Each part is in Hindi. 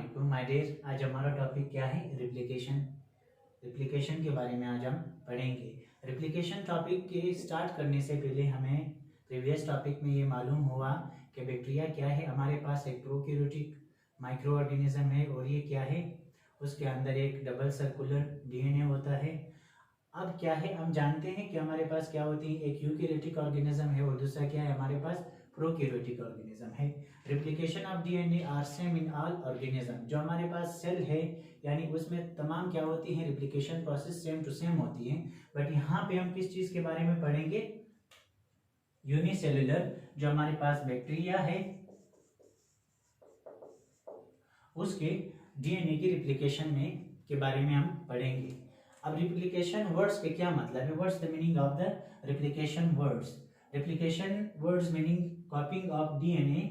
वालेकुम माय डियर। आज हमारा टॉपिक क्या है? रिप्लिकेशन। रिप्लिकेशन के बारे में आज हम पढ़ेंगे। रिप्लिकेशन टॉपिक के स्टार्ट करने से पहले हमें प्रीवियस टॉपिक में ये मालूम हुआ कि बैक्टीरिया क्या है। हमारे पास एक प्रोकैरियोटिक माइक्रो ऑर्गेनिज्म है और ये क्या है, उसके अंदर एक डबल सर्कुलर डीएनए होता है। अब क्या है, हम जानते हैं कि हमारे पास क्या होती है, एक यूकैरियोटिक ऑर्गेनिज्म है और दूसरा क्या है, हमारे पास प्रोकैरियोटिक ऑर्गेनिज्म है। Replication of DNA are same in all organism. जो हमारे पास सेल है यानी उसमें तमाम क्या होती है, replication process same to same होती है। बट यहाँ पे हम किस चीज के बारे में पढ़ेंगे? यूनिसेलुलर। जो हमारे पास बैक्टीरिया है उसके डीएनए की रिप्लिकेशन में के बारे में हम पढ़ेंगे। अब रिप्लिकेशन वर्ड्स के क्या मतलब है? What's the meaning of the replication words? Replication words meaning copying of DNA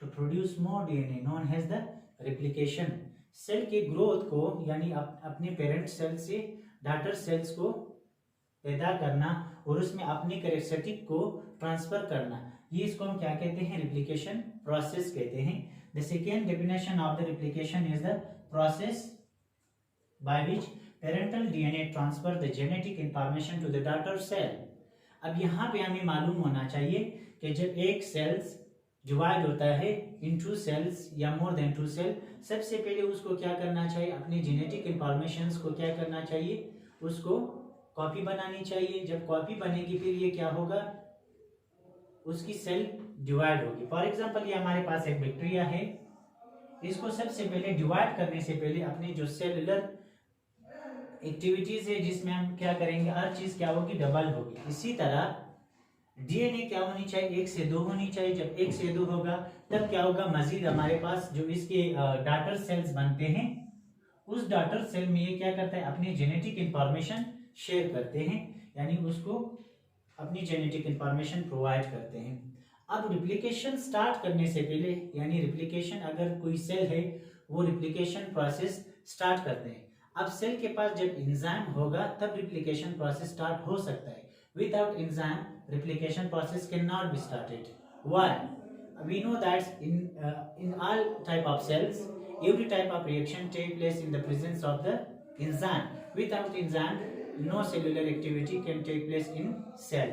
to produce more DNA known as the replication. Cell के ग्रोथ को यानी अपने पेरेंट सेल से डॉटर सेल्स को पैदा करना और उसमें अपने कैरेक्टरिस्टिक को ट्रांसफर करना, ये इसको हम क्या कहते हैं? रिप्लिकेशन प्रोसेस कहते हैं। The second definition of the replication is the process by which parental DNA transfer the genetic information to the daughter cell. अब यहाँ पे हमें मालूम होना चाहिए कि जब एक सेल्स डिवाइड होता है इनटू सेल्स या मोर देन टू सेल, सबसे पहले उसको क्या करना चाहिए? अपने जेनेटिक इंफॉर्मेशंस को क्या करना चाहिए? उसको कॉपी बनानी चाहिए। जब कॉपी बनेगी फिर ये क्या होगा, उसकी सेल डिवाइड होगी। फॉर एग्जांपल ये हमारे पास एक बैक्टीरिया है, इसको सबसे पहले डिवाइड करने से पहले अपने जो सेलुलर एक्टिविटीज है जिसमें हम क्या करेंगे, हर चीज क्या होगी, डबल होगी। इसी तरह डीएनए क्या होनी चाहिए? 1 से 2 होनी चाहिए। जब 1 से 2 होगा तब क्या होगा, मजीद हमारे पास जो इसके डॉटर सेल्स बनते हैं उस डॉटर सेल में ये क्या करता है, अपनी जेनेटिक इंफॉर्मेशन शेयर करते हैं, यानी उसको अपनी जेनेटिक इंफॉर्मेशन प्रोवाइड करते हैं। अब रिप्लिकेशन स्टार्ट करने से पहले यानी रिप्लिकेशन अगर कोई सेल है वो रिप्लिकेशन प्रोसेस स्टार्ट करते हैं। अब सेल के पास जब एंजाइम होगा तब रिप्लिकेशन प्रोसेस स्टार्ट हो सकता है। Without enzyme replication process cannot be started. Why? We know that in all type of cells, every type of reaction take place in the presence of the enzyme. Without enzyme, no cellular activity can take place in cell.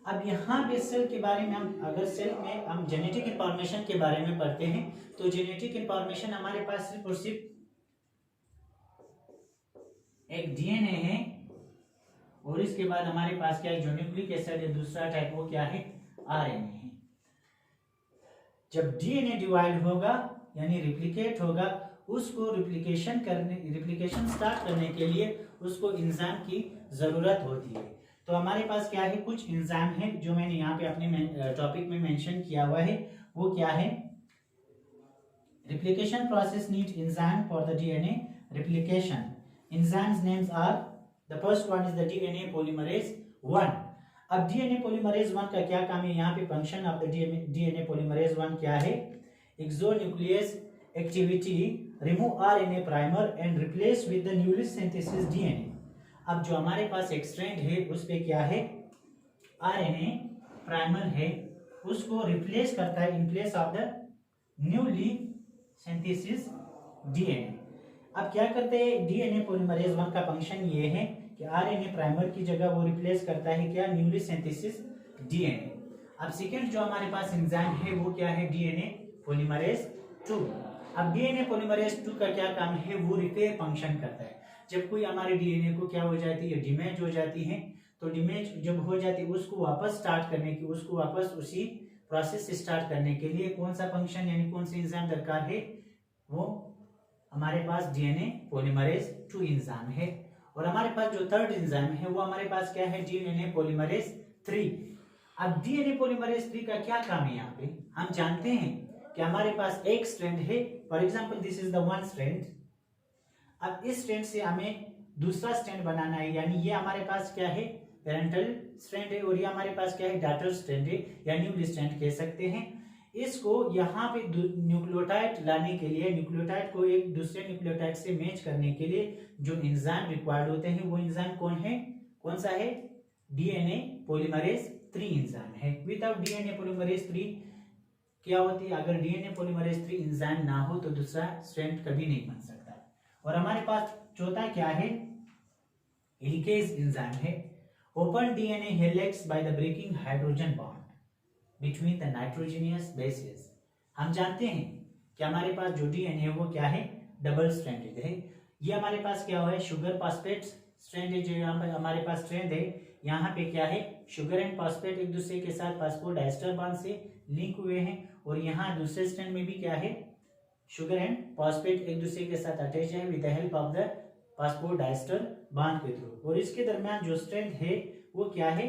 अब यहाँ पे सेल के बारे में हम अगर सेल में हम जेनेटिक इंफॉर्मेशन के बारे में पढ़ते हैं तो जेनेटिक इंफॉर्मेशन हमारे पास सिर्फ और सिर्फ एक डीएनए है और इसके बाद हमारे पास क्या है, जो न्यूक्लिक एसिड है दूसरा टाइप, वो क्या है, आरएनए है। जब डीएनए डिवाइड होगा यानी रिप्लिकेट होगा, उसको रिप्लिकेशन स्टार्ट करने के लिए उसको एंजाइम की जरूरत होती है। तो हमारे पास क्या है, कुछ एंजाइम है जो मैंने यहाँ पे अपने टॉपिक में मेंशन किया हुआ है। वो क्या है? Replication process need enzyme for the DNA replication. Enzymes names are, the first one is the DNA polymerase 1। अब DNA polymerase 1 का क्या काम है? यहाँ पे function of the DNA polymerase 1 क्या है? Exonuclease activity, remove RNA primer and replace with the newly synthesis DNA। अब जो हमारे पास एक स्ट्रैंड है उस पे क्या है, RNA प्राइमर है, उसको रिप्लेस करता है in place of the newly synthesis DNA। अब क्या करते हैं, डीएनए पॉलीमरेज 1 का फंक्शन ये है कि आरएनए प्राइमर की जगह वो रिप्लेस करता है क्या, न्यूली सिंथेसिस डीएनए। अब सेकंड जो हमारे पास एंजाइम है वो क्या है, डीएनए पॉलीमरेज 2। अब डीएनए पॉलीमरेज 2 का क्या काम है, वो रिपेयर फंक्शन करता है। जब कोई हमारे डीएनए को क्या हो जाती है, डैमेज हो जाती है, तो डैमेज जब हो जाती है उसको वापस स्टार्ट करने की, उसको वापस उसी प्रोसेस से स्टार्ट करने के लिए कौन सा फंक्शन यानी कौन सी एंजाइम दरकार है, वो हमारे पास डीएनए पॉलीमरेज 2 एंजाइम है। और हमारे पास जो थर्ड एंजाइम है वो हमारे पास क्या है, डीएनए पॉलीमरेज 3। अब डीएनए पॉलीमरेज 3 का क्या काम है? यहाँ पे हम जानते हैं कि हमारे पास एक स्ट्रैंड है, for example this is the one strand. अब इस स्ट्रैंड से हमें दूसरा स्ट्रैंड बनाना है, यानी ये हमारे पास क्या है, पेरेंटल स्ट्रैंड है और ये हमारे पास क्या है, डॉटर स्ट्रैंड है या न्यूली स्ट्रैंड कह सकते हैं। इसको यहाँ पे न्यूक्लियोटाइड लाने के लिए, न्यूक्लियोटाइड को एक दूसरे न्यूक्लियोटाइड से मैच करने के लिए जो एंजाइम रिक्वायर्ड होते हैं वो एंजाइम कौन सा है, डीएनए पॉलीमरेज 3 एंजाइम है। विदाउट डीएनए पॉलीमरेज 3 क्या होती है, अगर डीएनए पॉलीमरेज 3 एंजाइम ना हो तो दूसरा स्ट्रैंड कभी नहीं बन सकता। और हमारे पास चौथा क्या है, हेलिकेज एंजाइम है। Open DNA helix by the breaking hydrogen bond between the nitrogenous bases. हम जानते हैं कि हमारे पास जो डीएनए है वो क्या है, डबल स्ट्रैंडेड है। ये हमारे पास क्या है, शुगर फॉस्फेट स्ट्रैंड है। जो यहाँ पर हमारे पास स्ट्रैंड है, यहाँ पे क्या है, शुगर एंड फॉस्फेट एक दूसरे के साथ फास्फोडाइस्टर बॉन्ड से लिंक हुए हैं। और यहाँ दूसरे स्ट्रैंड में भी क्या है, शुगर एंड फॉस्फेट एक दूसरे के साथ अटैच है with the help of the phosphodiester bond के थ्रू। और इसके दरमियान जो स्ट्रैंड है वो क्या है,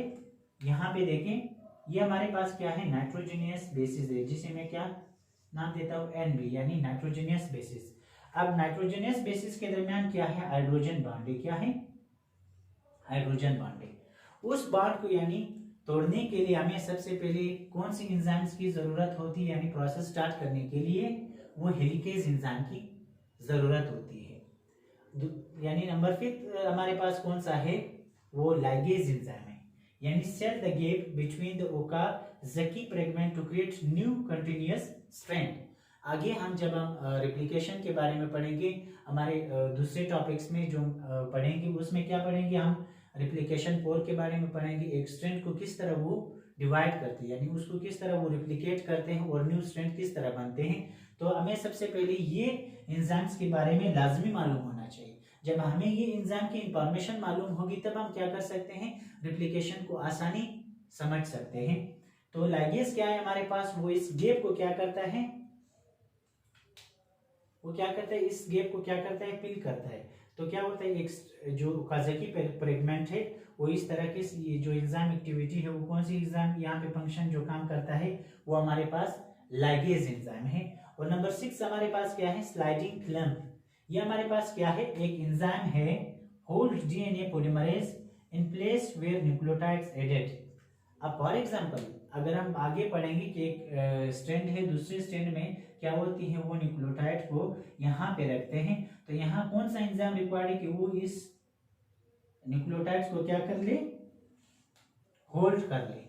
यहाँ पे देखें, ये हमारे पास क्या है, नाइट्रोजनियस बेसिस है, जिसे मैं क्या नाम देता हूँ, NB, यानी नाइट्रोजनियस बेसिस। अब नाइट्रोजनियस बेसिस के दरमियान क्या है, हाइड्रोजन बॉन्ड है। क्या है, हाइड्रोजन बॉन्ड है। उस बॉन्ड को यानी तोड़ने के लिए हमें सबसे पहले कौन सी एंजाइम्स की जरूरत होती है, यानी प्रोसेस स्टार्ट करने के लिए वो हेलिकेज एंजाइम की जरूरत होती है। यानी नंबर 5 हमारे पास कौन सा है, वो लाइगेज एंजाइम है, यानी set the gap between the Okazaki fragment to create new continuous strand. आगे हम जब हम रेप्लिकेशन के बारे में पढ़ेंगे, हमारे दूसरे टॉपिक्स में जो पढ़ेंगे उसमें क्या पढ़ेंगे, हम रेप्लिकेशन 4 के बारे में पढ़ेंगे। एक स्ट्रैंड को किस तरह वो डिवाइड करते हैं, यानी उसको किस तरह वो रेप्लिकेट करते हैं और न्यू स्ट्रैंड किस तरह बनते हैं। तो हमें सबसे पहले ये एंजाइम्स के बारे में लाजमी मालूम होना चाहिए। जब हमें ये एंजाइम की इंफॉर्मेशन मालूम होगी तब हम क्या कर सकते हैं, रेप्लिकेशन को आसानी समझ सकते हैं। तो लाइगेज क्या है हमारे पास, वो इस गैप को क्या करता है, वो क्या करता है, इस गैप को क्या करता है, फिल करता है। तो क्या होता है, एक जो ओकाज़की फ्रेगमेंट है वो इस तरह के, ये जो एंजाइम एक्टिविटी है वो कौन सी एंजाइम यहाँ पे फंक्शन जो काम करता है वो हमारे पास लाइगेज एंजाइम है। और नंबर 6 हमारे पास क्या है, स्लाइडिंग क्लैंप। ये हमारे पास क्या है, एक एंजाइम है, hold DNA polymerase in place where nucleotides added. अब फॉर एग्जांपल अगर हम आगे पढ़ेंगे कि एक स्ट्रैंड है, दूसरे स्ट्रैंड में क्या होती है, वो न्यूक्लियोटाइड को यहाँ पे रखते हैं। तो यहाँ कौन सा एंजाइम रिक्वायर्ड है कि वो इस न्यूक्लियोटाइड्स को क्या कर ले, होल्ड कर ले।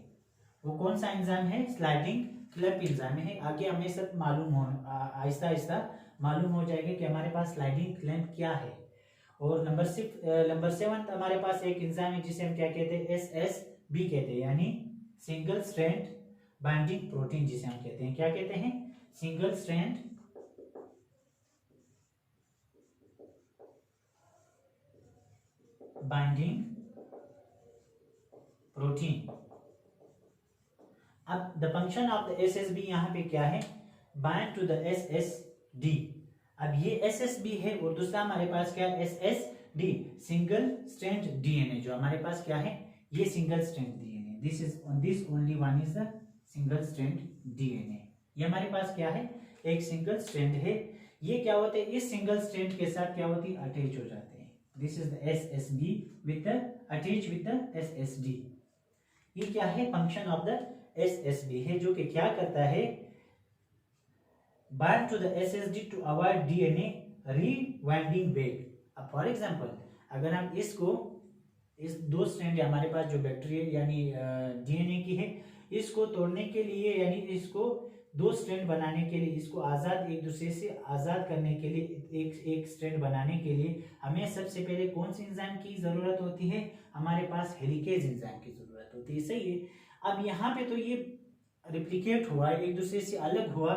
वो कौन सा एंजाइम है, स्लाइडिंग क्लैंप एंजाइम है। आगे हमें सब मालूम हो, आहिस्ता आहिस्ता मालूम हो जाएगा कि हमारे पास स्लाइडिंग क्लैंप क्या है। और नंबर 7 हमारे पास एक एंजाइम है जिसे हम क्या कहते हैं, SSB कहते हैं, यानी सिंगल स्ट्रैंड बाइंडिंग प्रोटीन, जिसे हम कहते हैं, क्या कहते हैं, सिंगल स्ट्रैंड बाइंडिंग प्रोटीन। अब the function of the SSB यहाँ पे क्या है, बाइंड टू द SSD। अब ये SSB है और दूसरा हमारे पास क्या है, SSD, सिंगल स्ट्रैंड डीएनए। जो हमारे पास क्या है, ये single strand DNA, this only one is the single strand DNA. ये हमारे पास क्या है, एक सिंगल स्ट्रैंड है। ये क्या होते हैं, इस सिंगल स्ट्रैंड के साथ क्या होती है, अटैच हो जाते हैं। This is the SSB with the attach with the SSD। ये क्या है, फंक्शन ऑफ द SSB है, जो कि क्या करता है, bind to the SSD to avoid DNA rewinding back. अब फॉर एग्जांपल अगर हम इसको, इस दो स्ट्रैंड हमारे पास जो बैक्टीरियल यानी डीएनए की है, इसको तोड़ने के लिए यानी इसको दो स्ट्रैंड बनाने के लिए, इसको आजाद एक दूसरे से आजाद करने के लिए, एक स्ट्रैंड बनाने के लिए हमें सबसे पहले कौन सी एंजाइम की जरूरत होती है, हमारे पास हेलिकेज एंजाइम की जरूरत होती है। सही है। अब यहाँ पे तो ये रिप्लिकेट हुआ, एक दूसरे से अलग हुआ।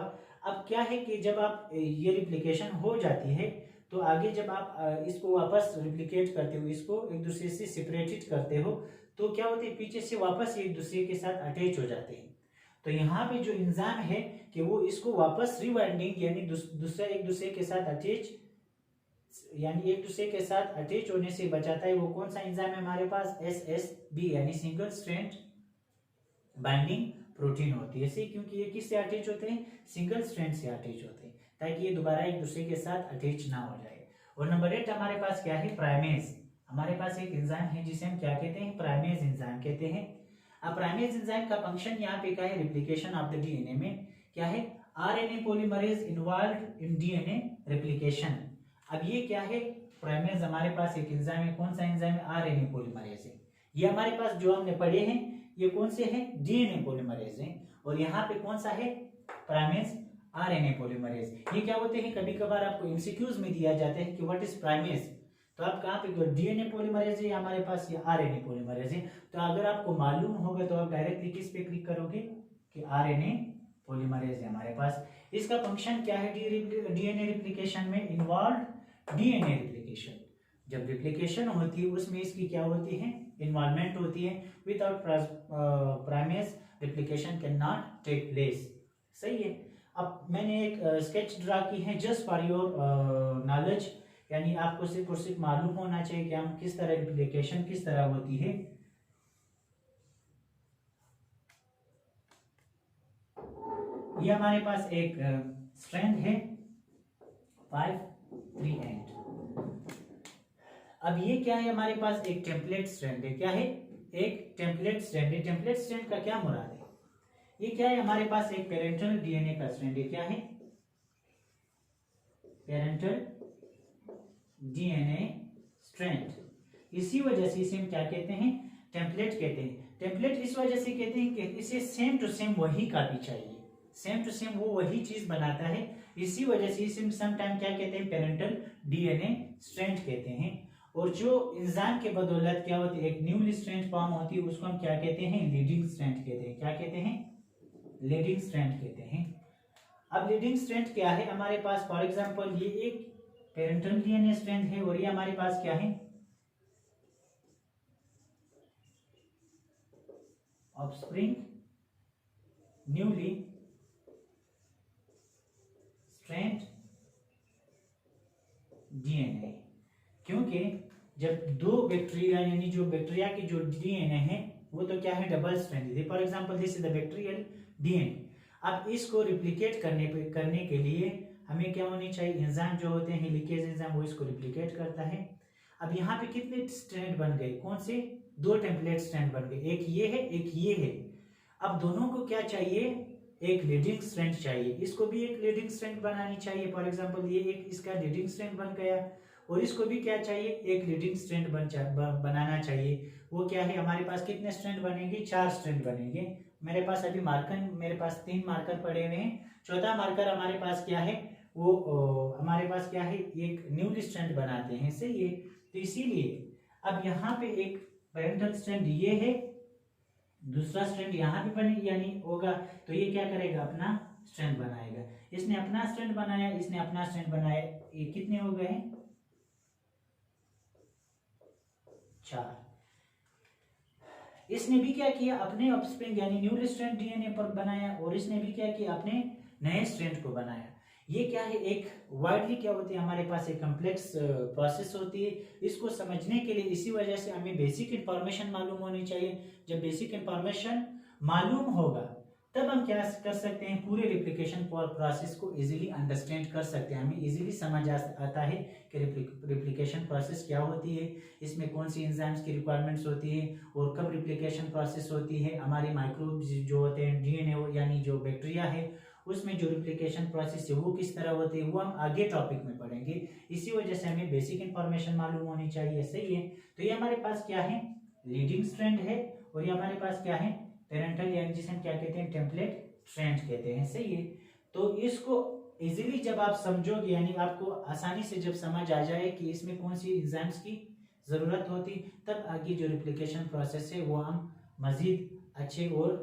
अब क्या है कि जब आप ये रिप्लिकेशन हो जाती है तो आगे जब आप इसको वापस रिप्लिकेट करते हो, इसको एक दूसरे से सेपरेटेड करते हो, तो क्या होते हैं, पीछे से वापस एक दूसरे के साथ अटैच हो जाते हैं। तो यहाँ पे जो एंजाइम है कि वो इसको वापस रिवाइंडिंग यानी दूसरा एक दूसरे के साथ अटैच, यानी एक दूसरे के साथ अटैच होने से बचाता है। वो कौन सा एंजाइम है हमारे पास, SSB, यानी सिंगल स्ट्रैंड बाइंडिंग प्रोटीन होती है। क्योंकि ये किससे अटैच होते हैं, सिंगल स्ट्रैंड से अटैच होते हैं, ताकि ये दोबारा एक दूसरे के साथ अटैच ना हो जाए। और नंबर 8 हमारे पास क्या है, प्राइमेज। हमारे पास एक एंजाइम है जिसे हम क्या कहते हैं, प्राइमेज एंजाइम कहते हैं। अब प्राइमेज एंजाइम का फंक्शन यहाँ पे क्या है, रिप्लिकेशन ऑफ द डीएनए में क्या है, RNA polymerase involved in DNA replication. अब ये क्या है, प्राइमेज हमारे पास एक एंजाइम है। कौन सा एंजाइम है, RNA पॉलीमरेज है। ये हमारे पास जो हमने पढ़े हैं ये कौन से हैं, डीएनए पॉलीमरेज हैं। और यहाँ पे कौन सा है, प्राइमेज आरएनए पॉलीमरेज। ये क्या होते हैं, कभी कभार आपको एमसीक्यूज में दिया जाता है कि व्हाट इज प्राइमेज, तो आप कहाँ पे डीएनए पॉलीमरेज है हमारे पास या आरएनए पॉलीमरेज है। तो अगर आपको मालूम होगा तो आप डायरेक्टली किस पे क्लिक करोगे कि आरएनए पॉलीमरेज है हमारे पास। इसका फंक्शन क्या है डीएनए रिप्लिकेशन में, इन्वॉल्व डीएनए रिप्लिकेशन। जब रिप्लिकेशन होती है उसमें इसकी क्या होती है, इन्वॉल्वमेंट होती है। Without primase replication can not take place. सही है। अब मैंने एक स्केच ड्रा की है जस्ट फॉर योर नॉलेज, यानी आपको सिर्फ और सिर्फ मालूम होना चाहिए कि हम किस तरह रिप्लिकेशन किस तरह होती है। ये हमारे पास एक स्ट्रैंड है 5 3 एंड। अब ये क्या है, हमारे पास एक टेम्पलेट स्ट्रैंड है। क्या है, एक टेम्पलेट स्ट्रैंड है। टेम्पलेट स्ट्रैंड का क्या मुराद है, ये क्या है, हमारे पास एक पेरेंटल डीएनए का स्ट्रैंड है। क्या है, पेरेंटल डीएनए स्ट्रैंड। इसी वजह से इसे हम क्या कहते हैं, टेम्पलेट कहते हैं। टेम्पलेट इस वजह से कहते हैं कि इसे सेम टू सेम वही कॉपी चाहिए, सेम टू सेम वो वही चीज बनाता है। इसी वजह से इसे समटाइम क्या कहते हैं, पेरेंटल डीएनए स्ट्रैंड कहते हैं। और जो एंजाइम के बदौलत क्या होती है, एक न्यू स्ट्रैंड फॉर्म होती है, उसको हम क्या कहते हैं, लीडिंग स्ट्रैंड कहते हैं। क्या कहते हैं, लीडिंग स्ट्रैंड कहते हैं। अब लीडिंग स्ट्रैंड क्या है हमारे पास, फॉर एग्जांपल ये एक पेरेंटल डीएनए स्ट्रैंड है और ये हमारे पास क्या है, ऑफस्प्रिंग न्यूली स्ट्रैंड डीएनए। क्योंकि जब दो बैक्टीरिया यानी जो बैक्टीरिया की जो डीएनए है वो तो क्या है, डबल स्ट्रैंड है। For example this is the bacterial DNA. अब इसको रिप्लिकेट करने के लिए हमें क्या होनी चाहिए, एंजाइम जो होते हैं हेलिकेज एंजाइम, वो इसको रिप्लिकेट करता है। अब यहाँ पे कितने स्ट्रैंड बन गए, कौन से, 2 टेम्पलेट स्ट्रैंड बन गए, एक ये है एक ये है। अब दोनों को क्या चाहिए, एक लीडिंग स्ट्रैंड चाहिए, इसको भी एक लीडिंग स्ट्रैंड बनानी चाहिए। फॉर एग्जांपल ये एक इसका लीडिंग स्ट्रैंड बन गया और इसको भी क्या चाहिए, एक लीडिंग स्ट्रैंड बनाना चाहिए। वो क्या है, हमारे पास कितने स्ट्रैंड बनेंगे, 4 स्ट्रैंड बनेंगे। मेरे पास अभी मार्कर, मेरे पास 3 मार्कर पड़े हुए हैं। चौथा मार्कर हमारे पास क्या है, वो हमारे पास क्या है, एक न्यू स्ट्रैंड बनाते हैं। सही है। तो इसीलिए अब यहाँ पे एक पेरेंटल स्ट्रैंड ये है, दूसरा स्ट्रैंड यहाँ पे बने यानी होगा, तो ये क्या करेगा, अपना स्ट्रैंड बनाएगा। इसने अपना स्ट्रैंड बनाया, इसने अपना स्ट्रैंड बनाया, ये कितने हो गए, 4। इसने भी क्या किया, अपने ऑफस्प्रिंग यानी न्यू स्ट्रैंड डीएनए पर बनाया और इसने भी क्या किया, अपने नए स्ट्रैंड को बनाया। ये क्या है, एक वाइडली क्या होती है, हमारे पास एक कम्प्लेक्स प्रोसेस होती है। इसको समझने के लिए इसी वजह से हमें बेसिक इंफॉर्मेशन मालूम होनी चाहिए। जब बेसिक इंफॉर्मेशन मालूम होगा तब हम क्या कर सकते हैं, पूरे रिप्लिकेशन प्रोसेस को इजीली अंडरस्टैंड कर सकते हैं। हमें इजीली समझ आता है कि रिप्लिकेशन प्रोसेस क्या होती है, इसमें कौन सी एंजाइम्स की रिक्वायरमेंट्स होती है और कब रिप्लिकेशन प्रोसेस होती है। हमारे माइक्रोब्स जो होते हैं, डीएनए यानी जो बैक्टीरिया है, उसमें जो रिप्लिकेशन प्रोसेस है वो किस तरह होती है, वो हम आगे टॉपिक में पढ़ेंगे। इसी वजह से हमें बेसिक इंफॉर्मेशन मालूम होनी चाहिए। सही है। तो ये हमारे पास क्या है, लीडिंग स्ट्रैंड है और ये हमारे पास क्या है, पेरेंटल यानी जिसे हम क्या कहते हैं, टेम्पलेट स्ट्रैंड कहते हैं। सही है। तो इसको इजीली जब आप समझोगे, यानी आपको आसानी से जब समझ आ जाए कि इसमें कौन सी एंजाइम्स की जरूरत होती, तब आगे जो रिप्लिकेशन प्रोसेस है वो हम मजीद अच्छे और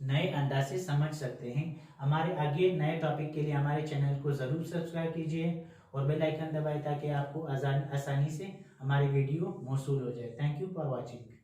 नए अंदाज से समझ सकते हैं। हमारे आगे नए टॉपिक के लिए हमारे चैनल को जरूर सब्सक्राइब कीजिए और बेल आइकन दबाएं ताकि आपको आसानी से हमारी वीडियो मौसूल हो जाए। Thank you for watching.